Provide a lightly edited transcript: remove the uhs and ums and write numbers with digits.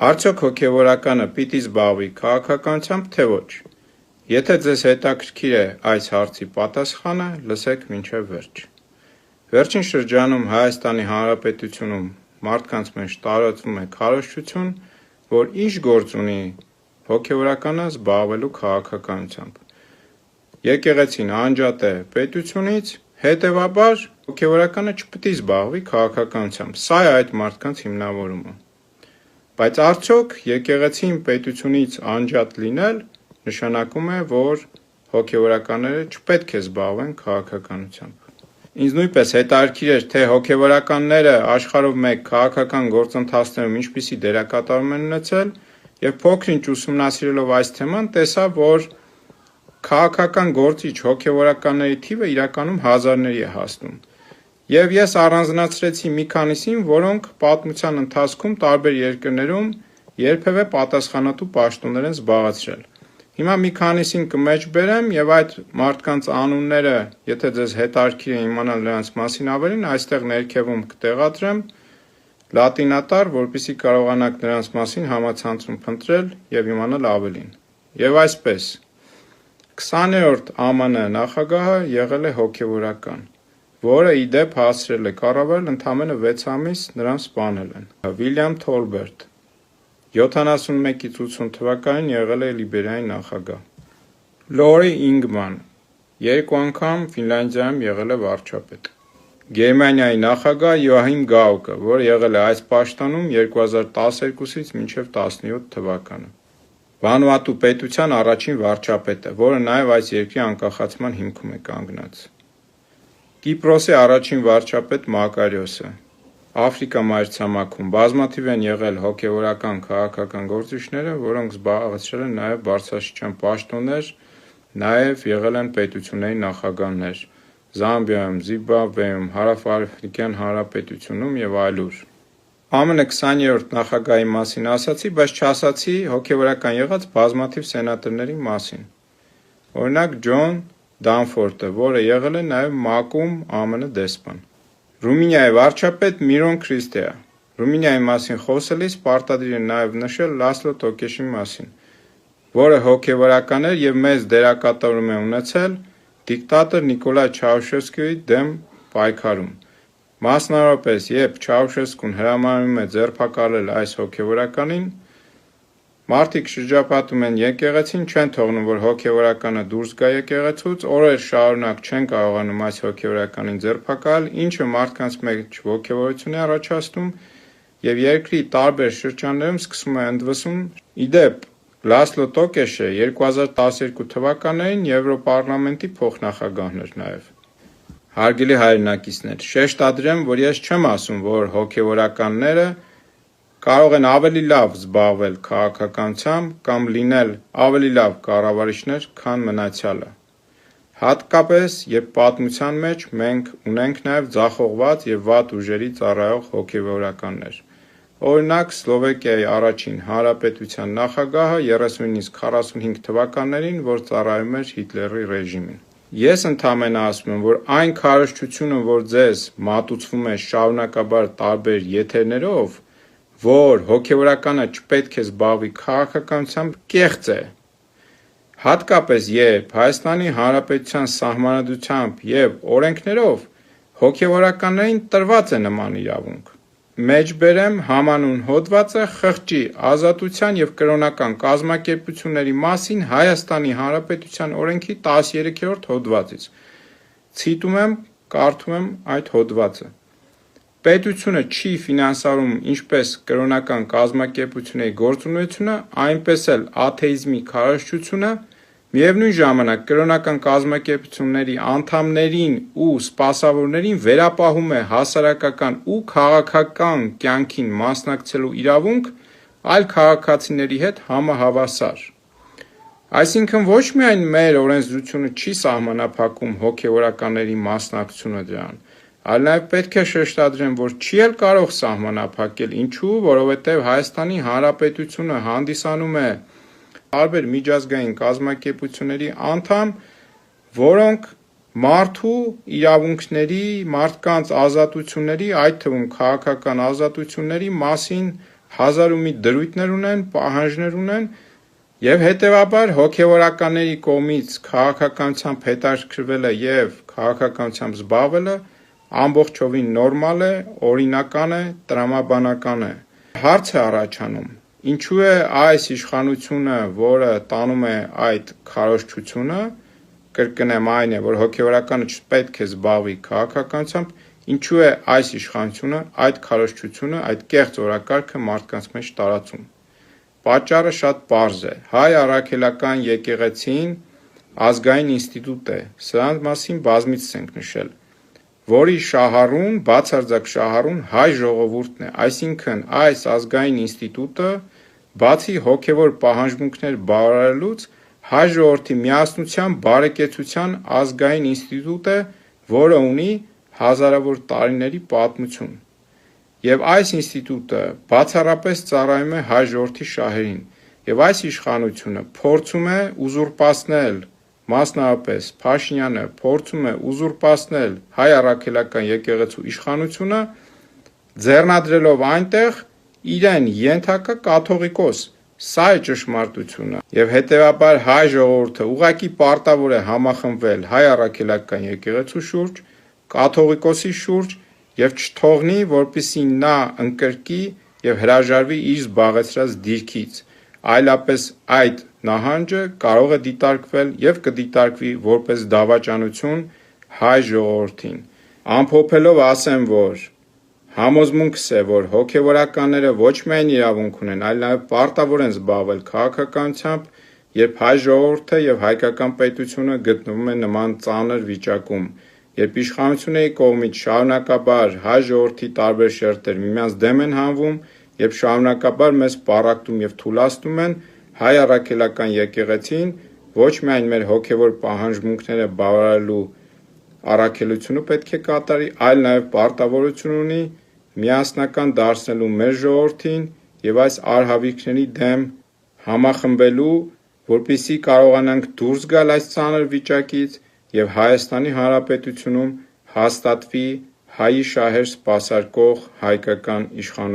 Արդյոք հոգևորականը պիտի զբաղվի քաղաքականությամբ, թե ոչ։ Եթե ձեզ հետաքրքիր է այս հարցի պատասխանը, լսեք մինչև վերջ։ Վերջին շրջանում Հայաստանի Հանրապետությունում մարդկանց մեջ տարածվում է քարոզչություն, որ ինչ գործ ունի հոգևորականը զբաղվելու քաղաքականությամբ։ Եկեղեցին անջատ է պետությունից, հետևաբար հոգևորականը չպիտի զբաղվի քաղաքականությամբ։ Սա է այդ մարդկանց հիմնավորումը։ Բայց արդյոք եկեղեցին պետությունից անջատ լինել նշանակում է, որ հոգևորականները չպետք է զբաղվեն քաղաքականությամբ։ Ինձ նույնպես հետաքրքիր էր, թե հոգևորականները աշխարհով մեկ քաղաքական գործընթացներում ինչպիսի դերակատարում են ունեցել, եւ փոքր-ինչ ուսումնասիրելով այս թեման, տեսա, որ քաղաքական գործիչ հոգևորականների թիվը իրականում հազարների է հասնում։ Եվ ես առանձնացրեցի մի քանիսին, որոնք պատմության ընթացքում տարբեր երկրներում երբևէ պատասխանատու պաշտոններ են զբաղեցրել։ Հիմա մի քանիսին կմեջբերեմ եւ այդ մարդկանց անունները, եթե ձեզ հետաքրքիր է իմանալ նրանց մասին ավելին, այստեղ ներքևում կտեղադրեմ լատինատար, որպեսզի կարողանաք նրանց մասին համացանցում փնտրել եւ իմանալ ավելին։ Եվ այսպես 20-րդ ԱՄՆ նախագահը եղել է հոգևորական, որը ի դեպ հասցրել է կառավարել ընդամենը 6 ամիս, նրան սպանել են։ Վիլյամ Թոլբերտ 71-ից 80 թվականին եղել է Լիբերիայի նախագահ։ Լորի Ինգման 2 անգամ Ֆինլանդիայում եղել է վարչապետ։ Գերմանիայի նախագահ Յոահիմ Գաուկը, որը եղել է այս պաշտոնում 2012-ից մինչև 17 թվականը։ Վանուատու պետության առաջին վարչապետը, որը նաև այս երկրի անկախացման հիմքում է կանգնած։ Կիպրոսի առաջին վարչապետ Մակարիոսը, Աֆրիկա մայրցամաքում բազմաթիվ են եղել հոգևորական քաղաքական գործիչները, որոնք զբաղեցրել են նաև բարձրաստիճան պաշտոններ, նաև եղել են պետությունների նախագահներ Զամբիայում, Զիմբաբվեում, Հարավաֆրիկյան Հանրապետությունում եւ այլուր։ ԱՄՆ 20-րդ նախագահի մասին ասացի, բայց չասացի հոգևորական եղած բազմաթիվ սենատորների մասին։ Օրինակ Ջոն Դանֆորդը, որը եղել է նաև ՄԱԿ-ում ԱՄՆ դեսպան։ Ռումինիայի վարչապետ Միրոն Քրիստեա։ Ռումինիայի մասին խոսելիս պարտադիր է նաև նշել Լասլո Տոկեշի մասին, որը հոգևորական էր եւ մեծ դերակատարում է ունեցել դիկտատոր Նիկոլայ Չաուշեսկուի դեմ պայքարում։ Մասնավորապես, երբ Չաուշեսկուն հրամայում է ձերբակալել այս հոգևորականին, մարդիկ շրջապատում են եկեղեցին, չեն թողնում, որ հոգևորականը դուրս գա եկեղեցուց, օրեր շարունակ չեն կարողանում այս հոգևորականին ձերբակալ, ինչը մարդկանց մեջ ոգևորություն է առաջացնում եւ երկրի տարբեր շրջաններում սկսում է ընդվսում։ Իդեպ Լասլո Տոկեշը 2012 թվականներին Եվրոպարլամենտի փոխնախագահն էր նաև։ Հարգելի հայրենակիցներ, շեշտադրեմ, որ ես չեմ ասում, որ հոգևորականները կարող են ավելի լավ զբաղվել քաղաքականությամբ կամ լինել ավելի լավ կառավարիչներ, քան մնացյալը։ Հատկապես, երբ պատմության մեջ մենք ունենք նաև ձախողված եւ վատ ուժերի ծառայող հոգևորականներ։ Օրինակ Սլովակիայի առաջին հանրապետության նախագահը 39-ից 45 թվականներին, որ ծառայում էր Հիտլերի ռեժիմին։ Ես ընդամենը ասում եմ, որ այն քարոզչությունը, որ ձեզ մատուցվում է շարունակաբար տարբեր եթերներով, որ հոգևորականը չպետք է զբաղվի քաղաքականությամբ, կեղծ է։ Հատկապես երբ Հայաստանի Հանրապետության սահմանադրությամբ եւ օրենքներով հոգևորականներին տրված է նման իրավունք։ Մեջբերեմ համանուն հոդվածը խղճի ազատության եւ կրոնական կազմակերպությունների մասին Հայաստանի Հանրապետության օրենքի 13-րդ հոդվածից։ Ցիտում եմ, կարդում եմ այդ հոդվածը։ Պետությունը չի ֆինանսավորում ինչպես կրոնական կազմակերպությունների գործունեությունը, այնպես էլ աթեիզմի քարոզչությունը, միևնույն ժամանակ կրոնական կազմակերպությունների անդամներին ու սպասավորներին վերապահում է հասարակական ու քաղաքական կյանքին մասնակցելու իրավունք այլ քաղաքացիների հետ համահավասար։ Այսինքն ոչ միայն մեր օրենսդրությունը չի սահմանափակում հոգևորականների մասնակցությունը դրան, այլ նաև պետք է շեշտադրեմ, որ չի էլ կարող սահմանափակել, ինչու, որովհետև Հայաստանի Հանրապետությունը հանդիսանում է տարբեր միջազգային կազմակերպությունների անդամ, որոնք մարդու իրավունքների, մարդկանց ազատությունների, այդ թվում քաղաքական ազատությունների մասին 1000 ու մի դրույթներ ունեն, պահանջներ ունեն եւ հետեւաբար հոգեվորականների կողմից քաղաքականությամբ հետաքրքրվելը եւ քաղաքականությամբ զբաղվելը ամբողջովին նորմալ է, օրինական է, տրամաբանական է։ Հարց է առաջանում. ինչու է այս իշխանությունը, որը տանում է այդ քարոզչությունը, կրկնեմ այն է, որ հոգեվորականը չպետք է զբաղվի քաղաքականությամբ, ինչու է այս իշխանությունը, այդ քարոզչությունը, այդ կեղծ օրակարգը մարդկանց մեջ տարածում։ Պատճառը շատ պարզ է։ Հայ առաքելական եկեղեցին ազգային ինստիտուտ է, սրա մասին բազմիցս ենք նշել, որի շահառուն, բացարձակ շահառուն հայ ժողովուրդն է, այսինքն այս ազգային ինստիտուտը բացի հոգևոր պահանջմունքներ բավարարելուց հայ ժողովրդի միասնության, բարեկեցության ազգային ինստիտուտ է, որը ունի հազարավոր տարիների պատմություն։ Եվ այս ինստիտուտը բացառապես ծառայում է հայ ժողովրդի շահերին, եւ այս իշխանությունը փորձում է ուզուրպացնել, մասնավորապես Փաշինյանը փորձում է ուզուրպացնել հայ առաքելական եկեղեցու իշխանությունը, ձեռնադրելով այնտեղ իրեն ենթակա կաթողիկոս, սա է ճշմարտությունը, եւ հետեւաբար հայ ժողովուրդը ուղղակի պարտավոր է համախմբվել հայ առաքելական եկեղեցու շուրջ, կաթողիկոսի շուրջ եւ չթողնի, որպեսզի նա ընկրկի եւ հրաժարվի իր զբաղեցրած դիրքից, այլապես այդ նահանջը կարող է դիտարկվել եւ կդիտարկվի որպես դավաճանություն հայ ժողովրդին։ Ամփոփելով ասեմ, որ համոզմունքս է, որ հոգեվորականները ոչ միայն իրավունք ունեն, այլ նաեւ պարտավոր են զբաղվել քաղաքականությամբ, երբ հայ ժողովուրդը եւ հայկական պետությունը գտնվում է նման ծանր վիճակում, երբ իշխանությունների կողմից շարունակաբար հայ ժողովրդի տարբեր շերտեր միմյանց դեմ են հանվում, երբ շարունակաբար մեզ պառակտում եւ թուլացնում են, հայ առաքելական եկեղեցին ոչ միայն մեր հոգևոր պահանջմունքները բավարարելու առաքելությունը պետք է կատարի, այլ նաեւ պարտավորություն ունի միասնական դարձնելու մեր ժողովրդին եւ այս արհավիրքների դեմ համախմբելու, որպեսզի կարողանանք դուրս գալ այս ծանր վիճակից եւ Հայաստանի Հանրապետությունում հաստատվի հայի շահեր սպասարկող հայկական իշխանություն։